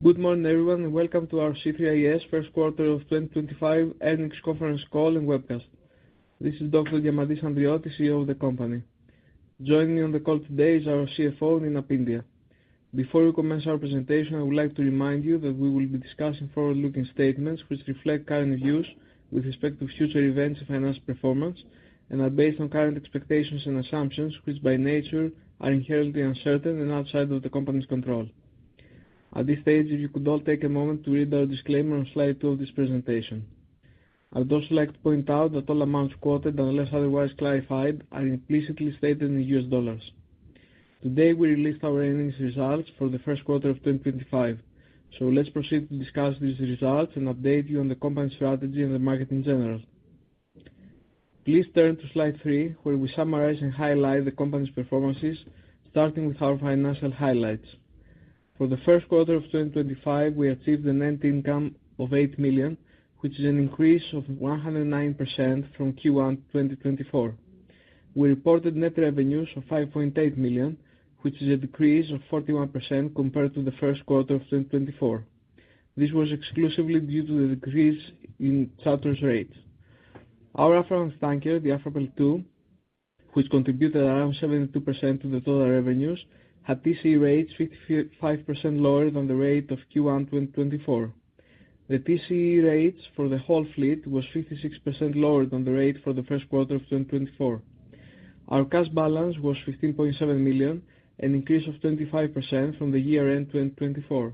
Good morning, everyone, and welcome to our C3is first quarter of 2025 earnings conference call and webcast. This is Dr. Diamantis Andrioti, CEO of the company. Joining me on the call today is our CFO, Pindia. Before we commence our presentation, I would like to remind you that we will be discussing forward-looking statements which reflect current views with respect to future events and financial performance and are based on current expectations and assumptions which by nature are inherently uncertain and outside of the company's control. At this stage, if you could all take a moment to read our disclaimer on slide 2 of this presentation. I would also like to point out that all amounts quoted, unless otherwise clarified, are implicitly stated in US dollars. Today, we released our earnings results for the first quarter of 2025. So let's proceed to discuss these results and update you on the company's strategy and the market in general. Please turn to slide 3, where we summarize and highlight the company's performances, starting with our financial highlights. For the first quarter of 2025, we achieved a net income of $8 million, which is an increase of 109% from Q1 2024. We reported net revenues of $5.8 million, which is a decrease of 41% compared to the first quarter of 2024. This was exclusively due to the decrease in charter's rates. Our Aframax tanker, the Aframax 2, which contributed around 72% to the total revenues, had TCE rates 55% lower than the rate of Q1 2024. The TCE rates for the whole fleet was 56% lower than the rate for the first quarter of 2024. Our cash balance was $15.7 million, an increase of 25% from the year-end 2024.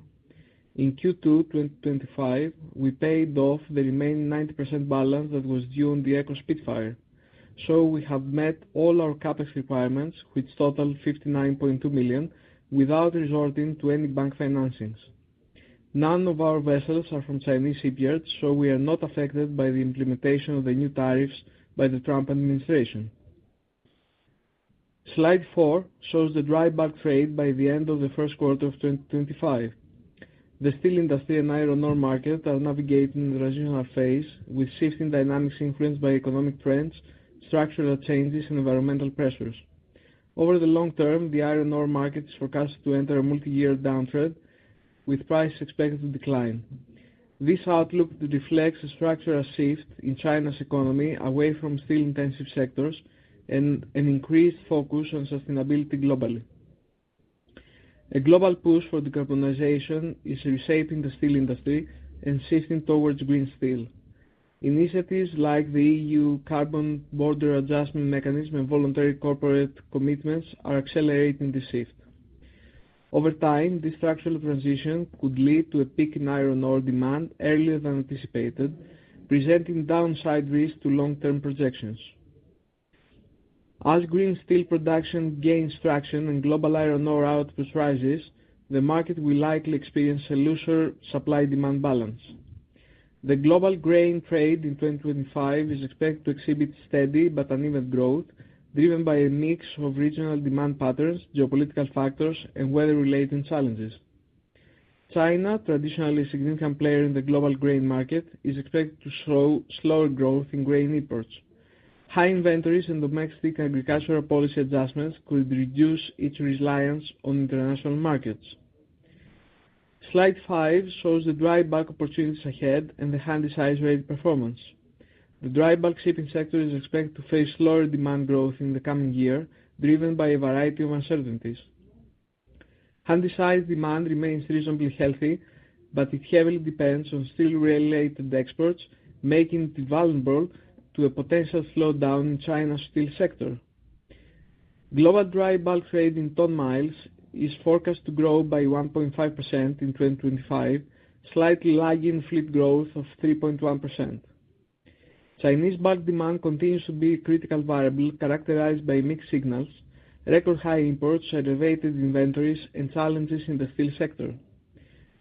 In Q2 2025, we paid off the remaining 90% balance that was due on the Spitfire. So we have met all our CapEx requirements, which total $59.2 million, without resorting to any bank financings. None of our vessels are from Chinese shipyards, so we are not affected by the implementation of the new tariffs by the Trump administration. Slide 4 shows the dry bulk trade by the end of the first quarter of 2025. The steel industry and iron ore market are navigating the transitional phase with shifting dynamics influenced by economic trends, structural changes and environmental pressures. Over the long term, the iron ore market is forecasted to enter a multi-year downtrend, with prices expected to decline. This outlook reflects a structural shift in China's economy away from steel-intensive sectors and an increased focus on sustainability globally. A global push for decarbonization is reshaping the steel industry and shifting towards green steel. Initiatives like the EU Carbon Border Adjustment Mechanism and voluntary corporate commitments are accelerating this shift. Over time, this structural transition could lead to a peak in iron ore demand earlier than anticipated, presenting downside risk to long-term projections. As green steel production gains traction and global iron ore output rises, the market will likely experience a looser supply-demand balance. The global grain trade in 2025 is expected to exhibit steady but uneven growth, driven by a mix of regional demand patterns, geopolitical factors, and weather-related challenges. China, traditionally a significant player in the global grain market, is expected to show slower growth in grain imports. High inventories and domestic agricultural policy adjustments could reduce its reliance on international markets. Slide 5 shows the dry bulk opportunities ahead and the Handysize rate performance. The dry bulk shipping sector is expected to face slower demand growth in the coming year, driven by a variety of uncertainties. Handysize demand remains reasonably healthy, but it heavily depends on steel-related exports, making it vulnerable to a potential slowdown in China's steel sector. Global dry bulk trade in ton miles is forecast to grow by 1.5% in 2025, slightly lagging fleet growth of 3.1%. Chinese bulk demand continues to be a critical variable characterized by mixed signals, record high imports, elevated inventories, and challenges in the steel sector.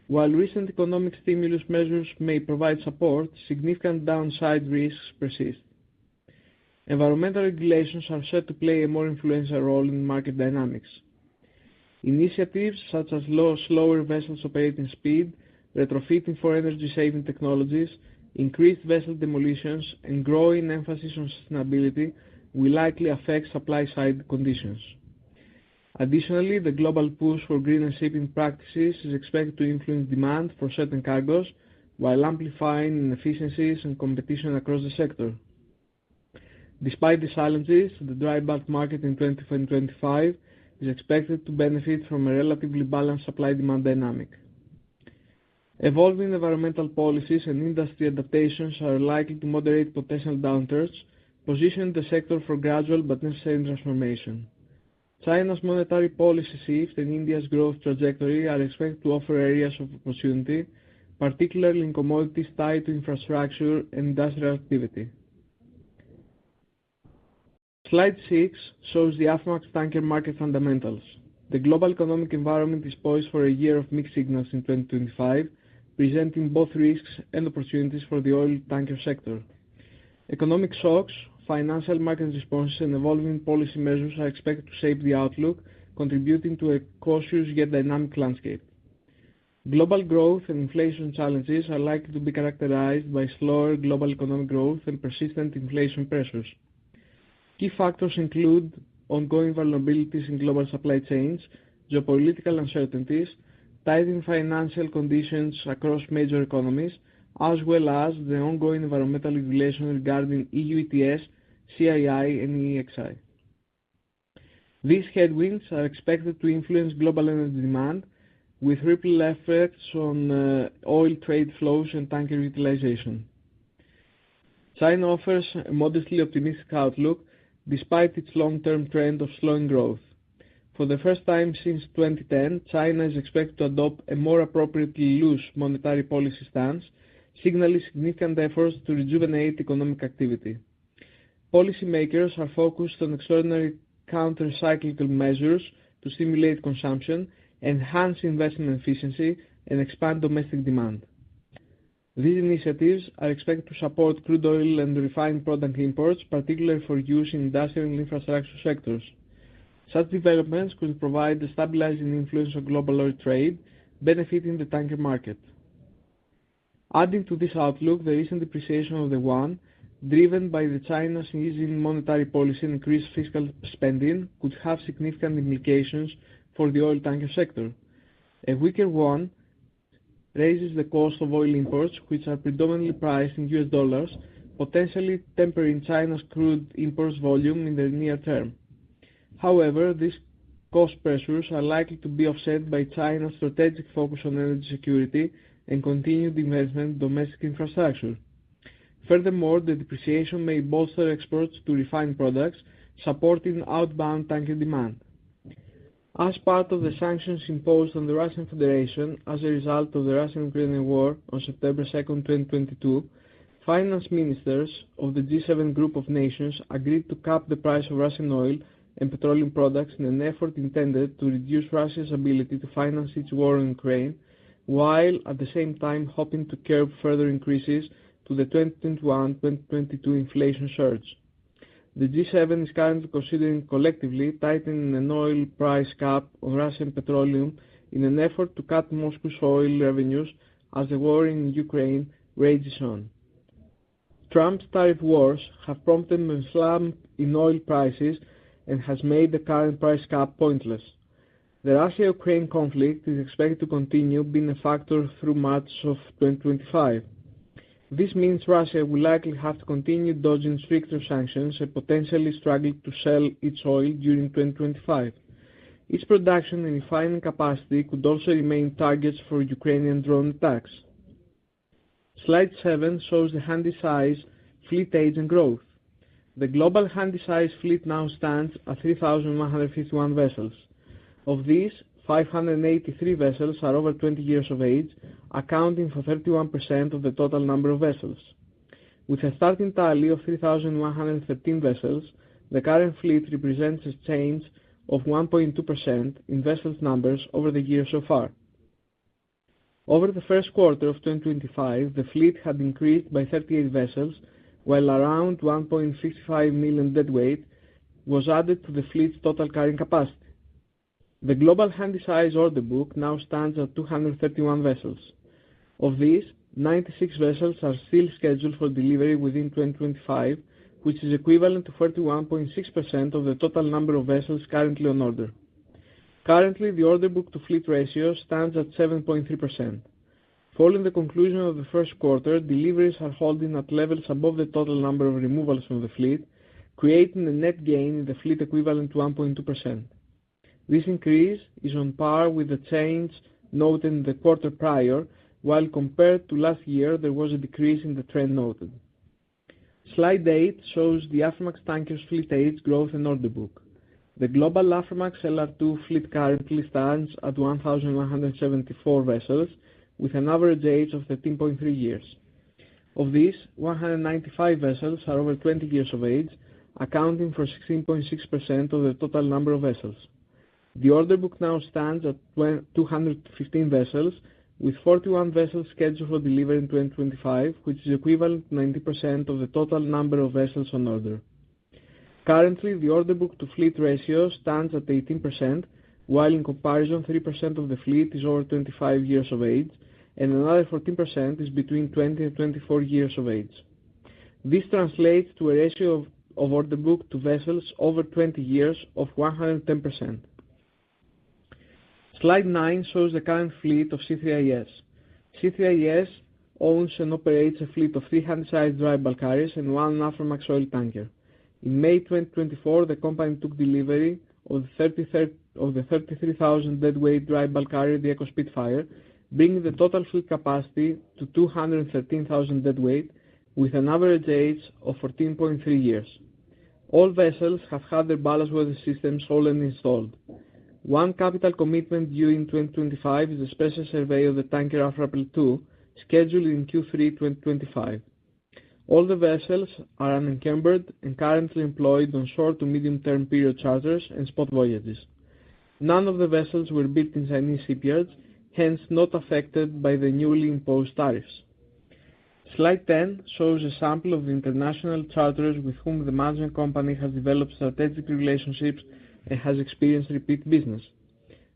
While recent economic stimulus measures may provide support, significant downside risks persist. Environmental regulations are set to play a more influential role in market dynamics. Initiatives such as slower vessels operating speed, retrofitting for energy-saving technologies, increased vessel demolitions, and growing emphasis on sustainability will likely affect supply-side conditions. Additionally, the global push for greener shipping practices is expected to influence demand for certain cargoes, while amplifying inefficiencies and competition across the sector. Despite these challenges, the dry bulk market in 2025 is expected to benefit from a relatively balanced supply-demand dynamic. Evolving environmental policies and industry adaptations are likely to moderate potential downturns, positioning the sector for gradual but necessary transformation. China's monetary policy shift and India's growth trajectory are expected to offer areas of opportunity, particularly in commodities tied to infrastructure and industrial activity. Slide 6 shows the Aframax tanker market fundamentals. The global economic environment is poised for a year of mixed signals in 2025, presenting both risks and opportunities for the oil tanker sector. Economic shocks, financial market responses, and evolving policy measures are expected to shape the outlook, contributing to a cautious yet dynamic landscape. Global growth and inflation challenges are likely to be characterized by slower global economic growth and persistent inflation pressures. Key factors include ongoing vulnerabilities in global supply chains, geopolitical uncertainties, tightening financial conditions across major economies, as well as the ongoing environmental regulation regarding EU ETS, CII, and EEXI. These headwinds are expected to influence global energy demand, with ripple effects on oil trade flows and tanker utilization. China offers a modestly optimistic outlook despite its long-term trend of slowing growth. For the first time since 2010, China is expected to adopt a more appropriately loose monetary policy stance, signaling significant efforts to rejuvenate economic activity. Policymakers are focused on extraordinary counter-cyclical measures to stimulate consumption, enhance investment efficiency, and expand domestic demand. These initiatives are expected to support crude oil and refined product imports, particularly for use in industrial and infrastructure sectors. Such developments could provide a stabilizing influence on global oil trade, benefiting the tanker market. Adding to this outlook, the recent depreciation of the yuan, driven by China's easing monetary policy and increased fiscal spending, could have significant implications for the oil tanker sector. A weaker yuan raises the cost of oil imports, which are predominantly priced in US dollars, potentially tempering China's crude imports volume in the near term. However, these cost pressures are likely to be offset by China's strategic focus on energy security and continued investment in domestic infrastructure. Furthermore, the depreciation may bolster exports to refined products, supporting outbound tanker demand. As part of the sanctions imposed on the Russian Federation as a result of the Russian-Ukrainian war on September 2, 2022, finance ministers of the G7 group of nations agreed to cap the price of Russian oil and petroleum products in an effort intended to reduce Russia's ability to finance its war in Ukraine, while at the same time hoping to curb further increases to the 2021-2022 inflation surge. The G7 is currently considering collectively tightening an oil price cap on Russian petroleum in an effort to cut Moscow's oil revenues as the war in Ukraine rages on. Trump's tariff wars have prompted a slump in oil prices and has made the current price cap pointless. The Russia-Ukraine conflict is expected to continue being a factor through March of 2025. This means Russia will likely have to continue dodging stricter sanctions and potentially struggle to sell its oil during 2025. Its production and refining capacity could also remain targets for Ukrainian drone attacks. Slide 7 shows the Handysize fleet age and growth. The global Handysize fleet now stands at 3,151 vessels. Of these, 583 vessels are over 20 years of age, accounting for 31% of the total number of vessels. With a starting tally of 3,113 vessels, the current fleet represents a change of 1.2% in vessels numbers over the year so far. Over the first quarter of 2025, the fleet had increased by 38 vessels, while around 1.65 million deadweight was added to the fleet's total carrying capacity. The global Handysize order book now stands at 231 vessels. Of these, 96 vessels are still scheduled for delivery within 2025, which is equivalent to 31.6% of the total number of vessels currently on order. Currently, the order book to fleet ratio stands at 7.3%. Following the conclusion of the first quarter, deliveries are holding at levels above the total number of removals from the fleet, creating a net gain in the fleet equivalent to 1.2%. This increase is on par with the change noted in the quarter prior, while compared to last year there was a decrease in the trend noted. Slide 8 shows the Aframax tankers fleet age growth and order book. The global Aframax LR2 fleet currently stands at 1,174 vessels, with an average age of 13.3 years. Of these, 195 vessels are over 20 years of age, accounting for 16.6% of the total number of vessels. The order book now stands at 215 vessels, with 41 vessels scheduled for delivery in 2025, which is equivalent to 90% of the total number of vessels on order. Currently, the order book to fleet ratio stands at 18%, while in comparison 3% of the fleet is over 25 years of age, and another 14% is between 20 and 24 years of age. This translates to a ratio of order book to vessels over 20 years of 110%. Slide 9 shows the current fleet of C3is. C3is owns and operates a fleet of 3 Handysize Drybulk carriers and 1 Aframax oil tanker. In May 2024, the company took delivery of the 33,000 deadweight Drybulk carrier, the Spitfire, bringing the total fleet capacity to 213,000 deadweight, with an average age of 14.3 years. All vessels have had their ballast water systems already installed. One capital commitment due in 2025 is the special survey of the tanker Aframax 2, scheduled in Q3 2025. All the vessels are unencumbered and currently employed on short to medium-term period charters and spot voyages. None of the vessels were built in Chinese shipyards, hence not affected by the newly imposed tariffs. Slide 10 shows a sample of the international charterers with whom the management company has developed strategic relationships and has experienced repeat business.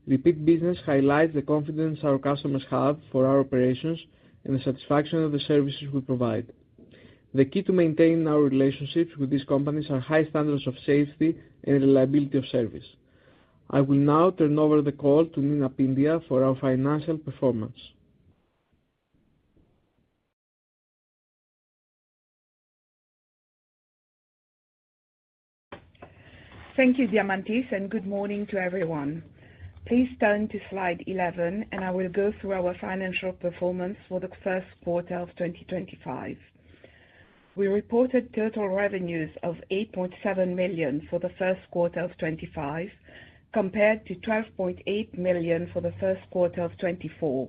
Repeat business highlights the confidence our customers have for our operations and the satisfaction of the services we provide. The key to maintaining our relationships with these companies are high standards of safety and reliability of service. I will now turn over the call to Pindia for our financial performance. Thank you, Diamantis, and good morning to everyone. Please turn to slide 11, and I will go through our financial performance for the first quarter of 2025. We reported total revenues of 8.7 million for the first quarter of 2025, compared to 12.8 million for the first quarter of 2024,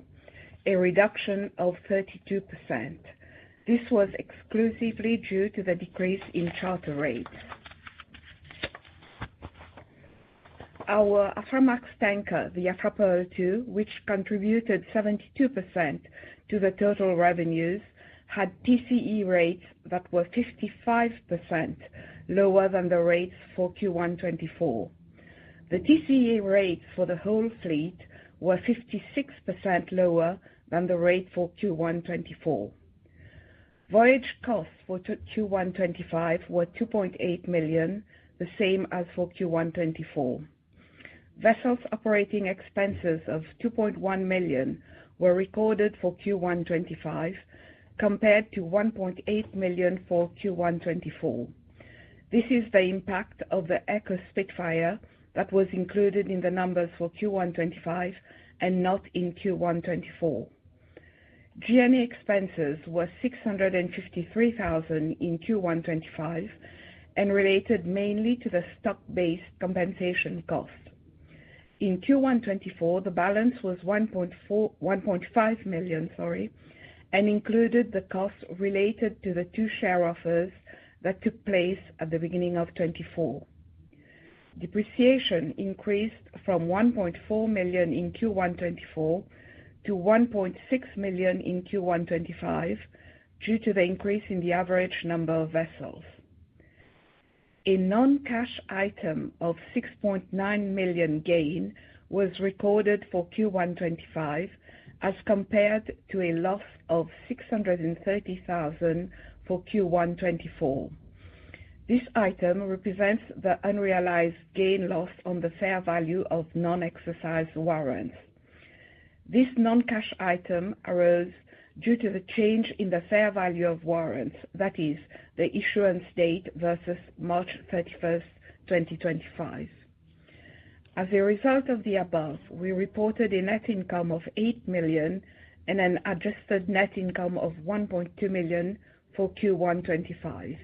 a reduction of 32%. This was exclusively due to the decrease in charter rates. Our Aframax tanker, the Aframax 2, which contributed 72% to the total revenues, had TCE rates that were 55% lower than the rates for Q1 2024. The TCE rates for the whole fleet were 56% lower than the rate for Q1 2024. Voyage costs for Q1 2025 were 2.8 million, the same as for Q1 2024. Vessels operating expenses of 2.1 million were recorded for Q1 2025, compared to 1.8 million for Q1 2024. This is the impact of the Eco Spitfire that was included in the numbers for Q1 2025 and not in Q1 2024. G&A expenses were 653,000 in Q1 2025 and related mainly to the stock-based compensation cost. In Q1 2024, the balance was 1.5 million, and included the costs related to the 2 share offers that took place at the beginning of 2024. Depreciation increased from 1.4 million in Q1 2024 to 1.6 million in Q1 2025 due to the increase in the average number of vessels. A non-cash item of 6.9 million gain was recorded for Q1 2025 as compared to a loss of 630,000 for Q1 2024. This item represents the unrealized gain/loss on the fair value of non-exercised warrants. This non-cash item arose due to the change in the fair value of warrants, that is, the issuance date versus March 31st, 2025. As a result of the above, we reported a net income of 8 million and an adjusted net income of 1.2 million for Q1 25,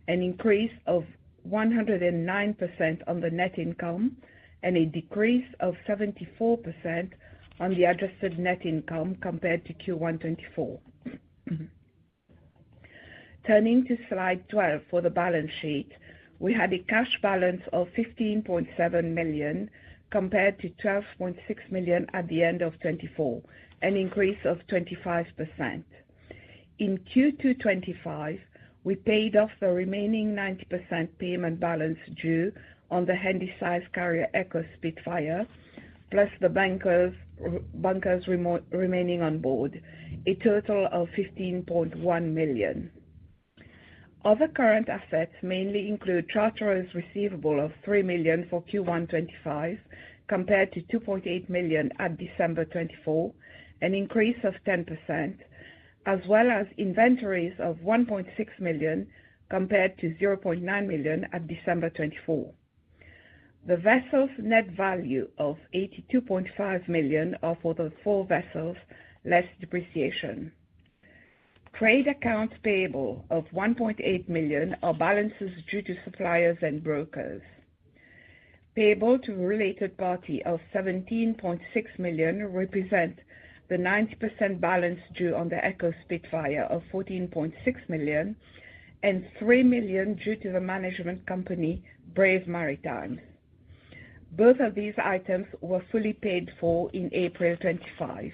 an increase of 109% on the net income and a decrease of 74% on the adjusted net income compared to Q1 24. Turning to slide 12 for the balance sheet, we had a cash balance of 15.7 million compared to 12.6 million at the end of 24, an increase of 25%. In Q2 25, we paid off the remaining 90% payment balance due on the Handysize carrier Eco Spitfire, plus the bunkers remaining on board, a total of 15.1 million. Other current assets mainly include charterers receivable of 3 million for Q1 25 compared to 2.8 million at December 24, an increase of 10%, as well as inventories of 1.6 million compared to 0.9 million at December 24. The vessel's net value of 82.5 million are for the 4 vessels, less depreciation. Trade accounts payable of 1.8 million are balances due to suppliers and brokers. Payable to related party of 17.6 million represent the 90% balance due on the Eco Spitfire of 14.6 million and 3 million due to the management company Brave Maritime. Both of these items were fully paid for in April 25.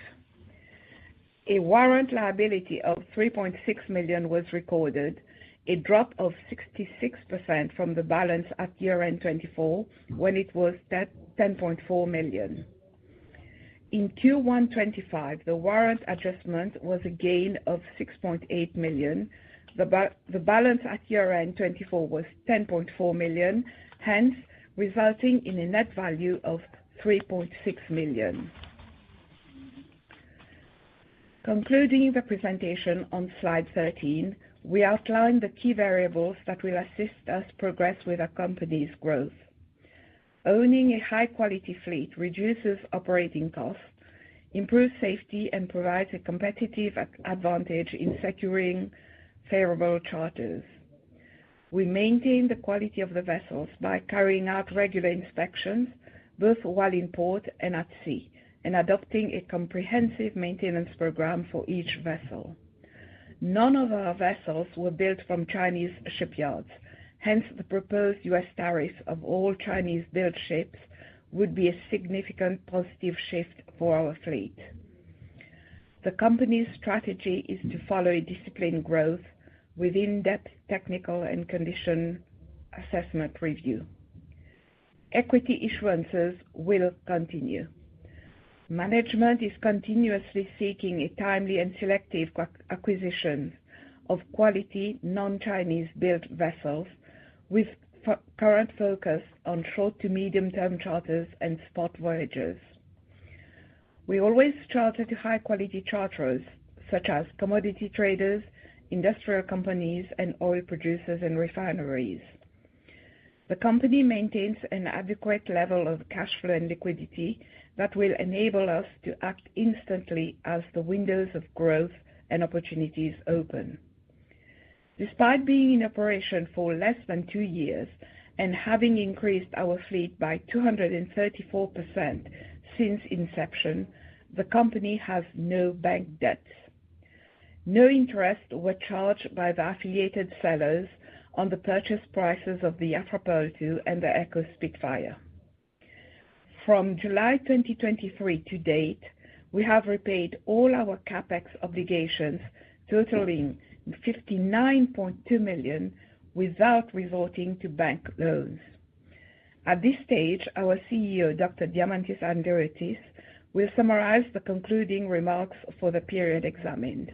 A warrant liability of 3.6 million was recorded, a drop of 66% from the balance at year-end 24 when it was 10.4 million. In Q1 25, the warrant adjustment was a gain of 6.8 million. The balance at year-end 24 was 10.4 million, hence resulting in a net value of 3.6 million. Concluding the presentation on slide 13, we outline the key variables that will assist us progress with our company's growth. Owning a high-quality fleet reduces operating costs, improves safety, and provides a competitive advantage in securing favorable charters. We maintain the quality of the vessels by carrying out regular inspections, both while in port and at sea, and adopting a comprehensive maintenance program for each vessel. None of our vessels were built from Chinese shipyards, hence the proposed U.S. tariffs of all Chinese-built ships would be a significant positive shift for our fleet. The company's strategy is to follow a disciplined growth with in-depth technical and condition assessment review. Equity issuances will continue. Management is continuously seeking a timely and selective acquisition of quality non-Chinese built vessels with current focus on short to medium-term charters and spot voyages. We always charter to high-quality charterers such as commodity traders, industrial companies, and oil producers and refineries. The company maintains an adequate level of cash flow and liquidity that will enable us to act instantly as the windows of growth and opportunities open. Despite being in operation for less than 2 years and having increased our fleet by 234% since inception, the company has no bank debts. No interest were charged by the affiliated sellers on the purchase prices of the Aframax and the Eco Spitfire. From July 2023 to date, we have repaid all our CapEx obligations totaling 59.2 million without resorting to bank loans. At this stage, our CEO, Dr. Diamantis Andrioti, will summarize the concluding remarks for the period examined.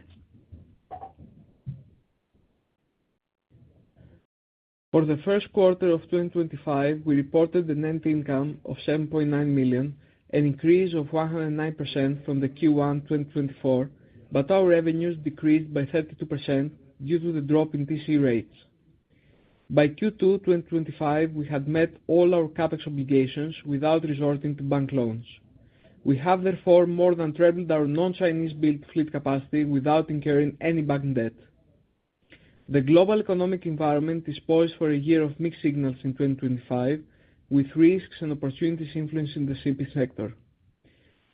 For the first quarter of 2025, we reported a net income of 7.9 million, an increase of 109% from the Q1 2024, but our revenues decreased by 32% due to the drop in TCE rates. By Q2 2025, we had met all our CapEx obligations without resorting to bank loans. We have therefore more than tripled our non-Chinese built fleet capacity without incurring any bank debt. The global economic environment is poised for a year of mixed signals in 2025, with risks and opportunities influencing the shipping sector.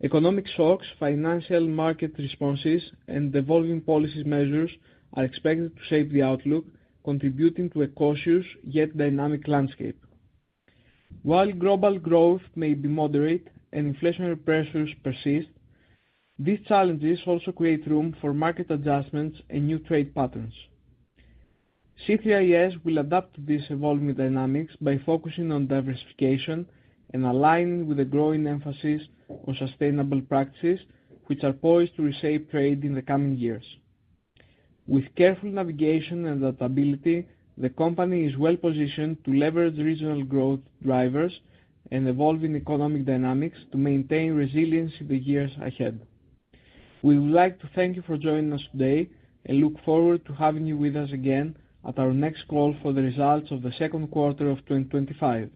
Economic shocks, financial market responses, and evolving policy measures are expected to shape the outlook, contributing to a cautious yet dynamic landscape. While global growth may be moderate and inflationary pressures persist, these challenges also create room for market adjustments and new trade patterns. C3is will adapt to these evolving dynamics by focusing on diversification and aligning with the growing emphasis on sustainable practices, which are poised to reshape trade in the coming years. With careful navigation and adaptability, the company is well positioned to leverage regional growth drivers and evolving economic dynamics to maintain resilience in the years ahead. We would like to thank you for joining us today and look forward to having you with us again at our next call for the results of the second quarter of 2025.